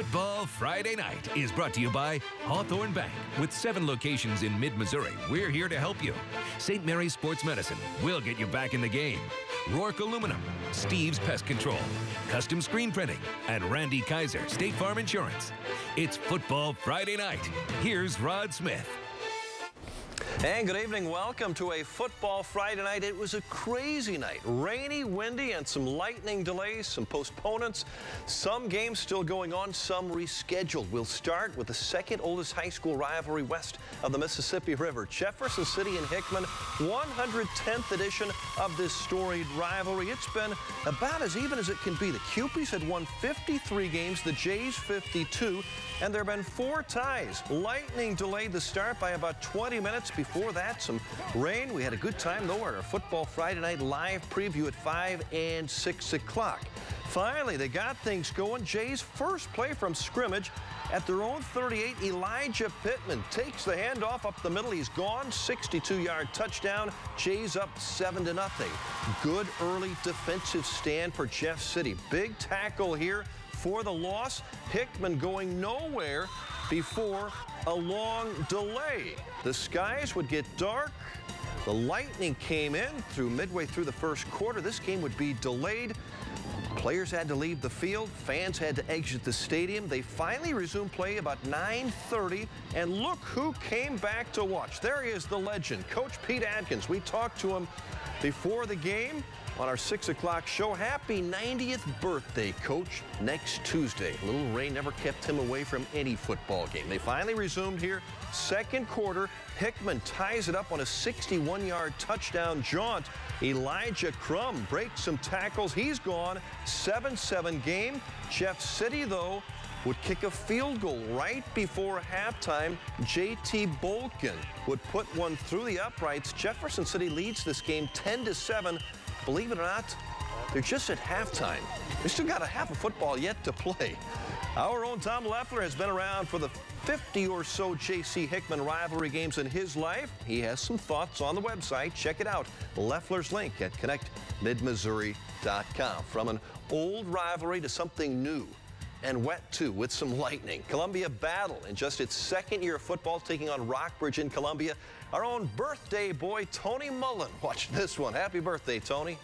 Football Friday Night is brought to you by Hawthorne Bank. With 7 locations in mid-Missouri, we're here to help you. St. Mary's Sports Medicine, we'll get you back in the game. Rourke Aluminum, Steve's Pest Control, Custom Screen Printing, and Randy Kaiser, State Farm Insurance. It's Football Friday Night. Here's Rod Smith. And good evening. Welcome to a Football Friday Night. It was a crazy night. Rainy, windy, and some lightning delays, some postponements. Some games still going on, some rescheduled. We'll start with the second oldest high school rivalry west of the Mississippi River. Jefferson City and Hickman, 110th edition of this storied rivalry. It's been about as even as it can be. The Cupies had won 53 games, the Jays 52, and there have been 4 ties. Lightning delayed the start by about 20 minutes. Before that, some rain. We had a good time, though, at our Football Friday Night live preview at 5 and 6 o'clock. Finally, they got things going. Jay's first play from scrimmage at their own 38. Elijah Pittman takes the handoff up the middle. He's gone. 62-yard touchdown. Jay's up 7-0. Good early defensive stand for Jeff City. Big tackle here for the loss. Hickman going nowhere before a long delay. The skies would get dark. The lightning came in midway through the first quarter. This game would be delayed. Players had to leave the field. Fans had to exit the stadium. They finally resumed play about 9:30. And look who came back to watch. There he is, the legend, Coach Pete Adkins. We talked to him before the game on our 6 o'clock show. Happy 90th birthday, Coach, next Tuesday. A little rain never kept him away from any football game. They finally resumed here. Second quarter, Hickman ties it up on a 61-yard touchdown jaunt. Elijah Crum breaks some tackles. He's gone. 7-7 game. Jeff City, though, would kick a field goal right before halftime. J.T. Bolkin would put one through the uprights. Jefferson City leads this game 10-7. Believe it or not, they're just at halftime. They still got a half of football yet to play. Our own Tom Leffler has been around for the 50 or so J.C. Hickman rivalry games in his life. He has some thoughts on the website. Check it out. Leffler's link at connectmidmissouri.com. From an old rivalry to something new and wet, too, with some lightning. Columbia battle in just its second year of football, taking on Rockbridge in Columbia. Our own birthday boy, Tony Mullen. Watch this one. Happy birthday, Tony.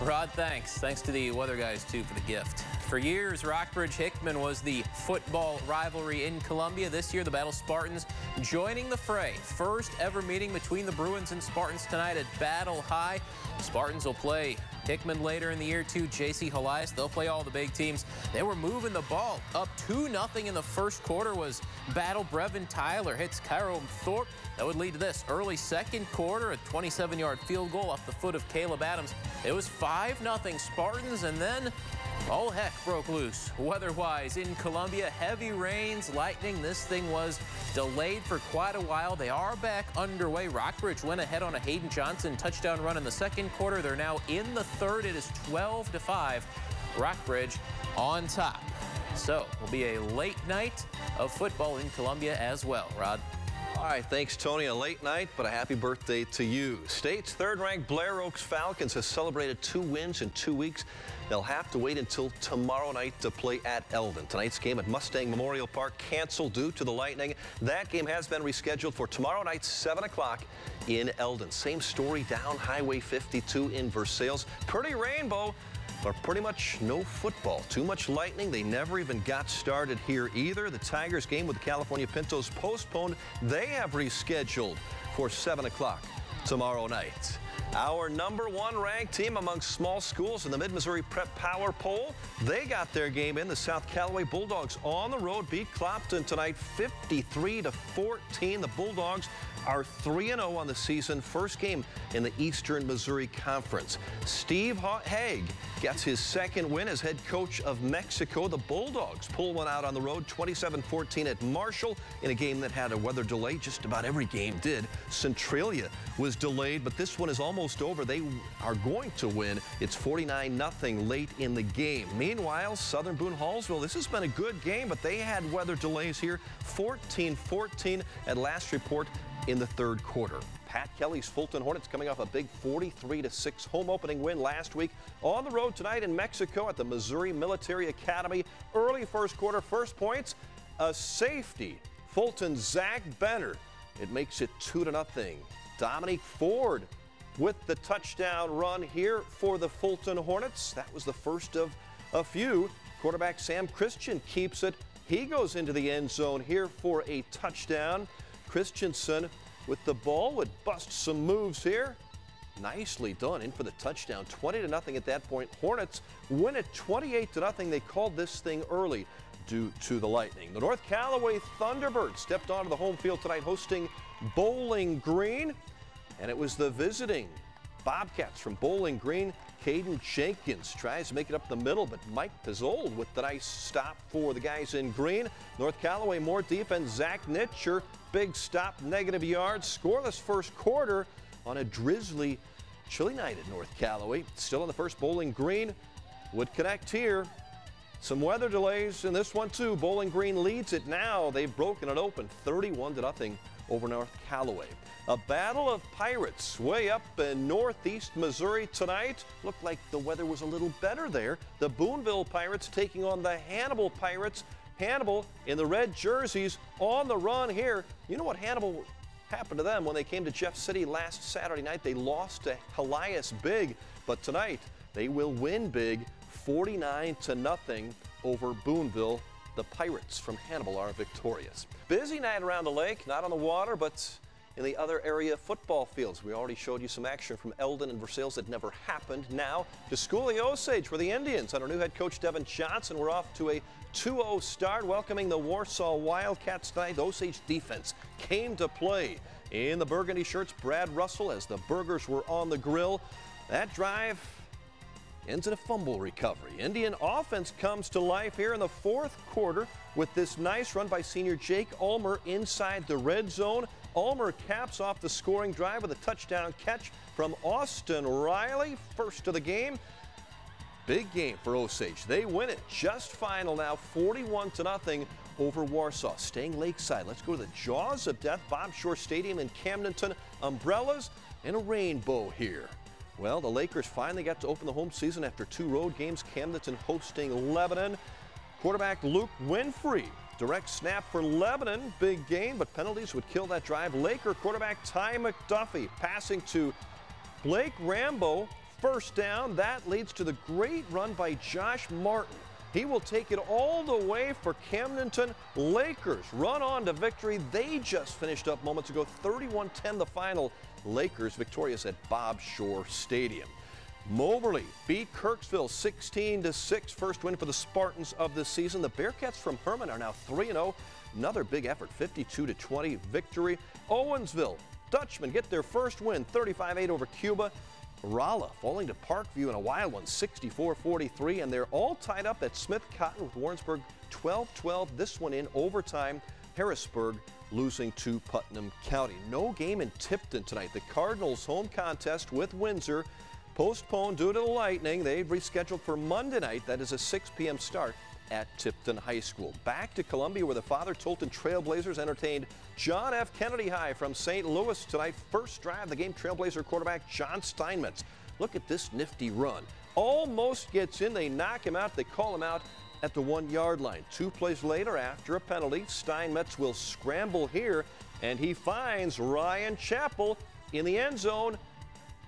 Rod, thanks. Thanks to the weather guys, too, for the gift. For years, Rockbridge-Hickman was the football rivalry in Columbia. This year, the Battle Spartans joining the fray. First ever meeting between the Bruins and Spartans tonight at Battle High. Spartans will play Hickman later in the year, too. J.C. Helias, they'll play all the big teams. They were moving the ball. Up 2-0 in the first quarter was Battle. Brevin Tyler hits Cairo Thorpe. That would lead to this. Early second quarter, a 27-yard field goal off the foot of Caleb Adams. It was 5-0 Spartans, and then all heck broke loose. Weather-wise in Columbia, heavy rains, lightning. This thing was delayed for quite a while. They are back underway. Rockbridge went ahead on a Hayden Johnson touchdown run in the second quarter. They're now in the third. It is 12-5. Rockbridge on top. So it will be a late night of football in Columbia as well. Rod. All right, thanks, Tony. A late night, but a happy birthday to you. State's third-ranked Blair Oaks Falcons has celebrated 2 wins in 2 weeks. They'll have to wait until tomorrow night to play at Eldon. Tonight's game at Mustang Memorial Park canceled due to the lightning. That game has been rescheduled for tomorrow night, 7 o'clock in Eldon. Same story down Highway 52 in Versailles. Pretty rainbow, but pretty much no football. Too much lightning. They never even got started here either. The Tigers game with the California Pintos postponed. They have rescheduled for 7 o'clock tomorrow night. Our #1 ranked team among small schools in the Mid-Missouri Prep Power Poll. They got their game in. The South Callaway Bulldogs on the road beat Clopton tonight 53-14. The Bulldogs are 3-0 on the season. First game in the Eastern Missouri Conference. Steve Haig gets his second win as head coach of Mexico. The Bulldogs pull one out on the road 27-14 at Marshall in a game that had a weather delay. Just about every game did. Centralia was delayed, but this one is almost over. They are going to win. It's 49-0 late in the game. Meanwhile, Southern Boone Hallsville, this has been a good game, but they had weather delays here. 14-14 at last report in the third quarter. Pat Kelly's Fulton Hornets coming off a big 43-6 home opening win last week. On the road tonight in Mexico at the Missouri Military Academy. Early first quarter, first points, a safety. Fulton's Zach Benner. It makes it 2-0. Dominique Ford with the touchdown run here for the Fulton Hornets. That was the first of a few. Quarterback Sam Christian keeps it. He goes into the end zone here for a touchdown. Christensen with the ball would bust some moves here. Nicely done in for the touchdown. 20-0 at that point. Hornets win it 28-0. They called this thing early due to the lightning. The North Callaway Thunderbirds stepped onto the home field tonight hosting Bowling Green. And it was the visiting Bobcats from Bowling Green. Caden Jenkins tries to make it up the middle, but Mike Pizzold with the nice stop for the guys in green. North Callaway more defense. Zach Nitcher, big stop, negative yards. Scoreless first quarter on a drizzly, chilly night at North Callaway. Still in the first, Bowling Green would connect here. Some weather delays in this one too. Bowling Green leads it now. They've broken it open 31-0 over North Callaway. A battle of pirates way up in northeast Missouri tonight. Looked like the weather was a little better there. The Boonville Pirates taking on the Hannibal Pirates. Hannibal in the red jerseys on the run here. You know what Hannibal happened to them when they came to Jeff City last Saturday night? They lost to Elias big, but tonight they will win big 49-0 over Boonville. The Pirates from Hannibal are victorious. Busy night around the lake, not on the water, but in the other area football fields. We already showed you some action from Eldon and Versailles that never happened. Now to Schooley Osage, where the Indians under new head coach Devin Johnson were off to a 2-0 start, welcoming the Warsaw Wildcats tonight. The Osage defense came to play. In the burgundy shirts, Brad Russell as the burgers were on the grill. That drive ends in a fumble recovery. Indian offense comes to life here in the fourth quarter with this nice run by senior Jake Ulmer inside the red zone. Ulmer caps off the scoring drive with a touchdown catch from Austin Riley. First of the game. Big game for Osage. They win it just final now, 41-0 over Warsaw. Staying lakeside, let's go to the jaws of death. Bob Shore Stadium in Camdenton. Umbrellas and a rainbow here. Well, the Lakers finally got to open the home season after 2 road games. Camdenton hosting Lebanon. Quarterback Luke Winfrey. Direct snap for Lebanon. Big gain, but penalties would kill that drive. Laker quarterback Ty McDuffie passing to Blake Rambo. First down. That leads to the great run by Josh Martin. He will take it all the way for Camdenton. Lakers run on to victory. They just finished up moments ago. 31-10 the final. Lakers victorious at Bob Shore Stadium. Moberly beat Kirksville 16-6. First win for the Spartans of the season. The Bearcats from Herman are now 3-0. Another big effort, 52-20 victory. Owensville Dutchmen get their first win, 35-8 over Cuba. Rolla falling to Parkview in a wild one, 64-43, and they're all tied up at Smith Cotton with Warrensburg 12-12. This one in overtime. Harrisburg losing to Putnam County. No game in Tipton tonight. The Cardinals home contest with Windsor postponed due to the lightning. They've rescheduled for Monday night. That is a 6 p.m. start at Tipton High School. Back to Columbia, where the Father Tolton Trailblazers entertained John F. Kennedy High from St. Louis tonight. First drive of the game, Trailblazer quarterback John Steinmetz. Look at this nifty run. Almost gets in. They knock him out. They call him out at the 1-yard line. 2 plays later, after a penalty, Steinmetz will scramble here, and he finds Ryan Chappell in the end zone.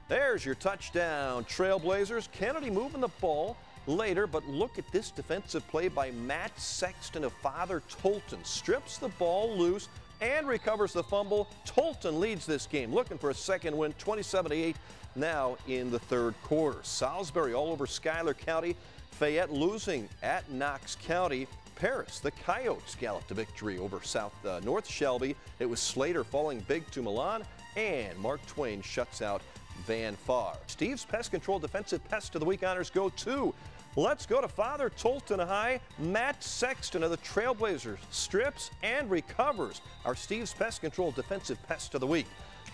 There's your touchdown, Trailblazers. Kennedy moving the ball later, but look at this defensive play by Matt Sexton of Father Tolton. Strips the ball loose and recovers the fumble. Tolton leads this game, looking for a second win, 27-8 now in the third quarter. Salisbury all over Schuyler County. Fayette losing at Knox County. Paris, the Coyotes galloped to victory over North Shelby. It was Slater falling big to Milan, and Mark Twain shuts out Van Far. Steve's Pest Control Defensive Pest of the Week honors go to. Let's go to Father Tolton High. Matt Sexton of the Trailblazers strips and recovers our Steve's Pest Control Defensive Pest of the Week.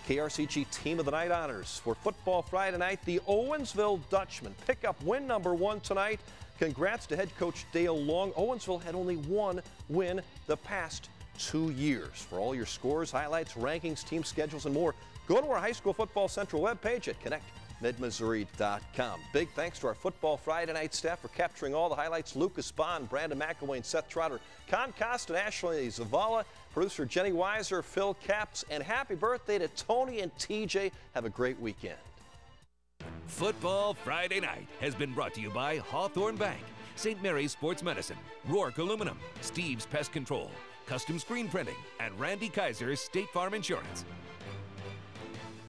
KRCG Team of the Night honors for Football Friday night. The Owensville Dutchmen pick up win number 1 tonight. Congrats to head coach Dale Long. Owensville had only 1 win the past 2 years. For all your scores, highlights, rankings, team schedules, and more, go to our High School Football Central webpage at connectmidmissouri.com. Big thanks to our Football Friday night staff for capturing all the highlights. Lucas Bond, Brandon McElwain, Seth Trotter, Con Costa, and Ashley Zavala, producer Jenny Weiser, Phil Capps, and happy birthday to Tony and TJ. Have a great weekend. Football Friday Night has been brought to you by Hawthorne Bank, St. Mary's Sports Medicine, Rourke Aluminum, Steve's Pest Control, Custom Screen Printing, and Randy Kaiser's State Farm Insurance.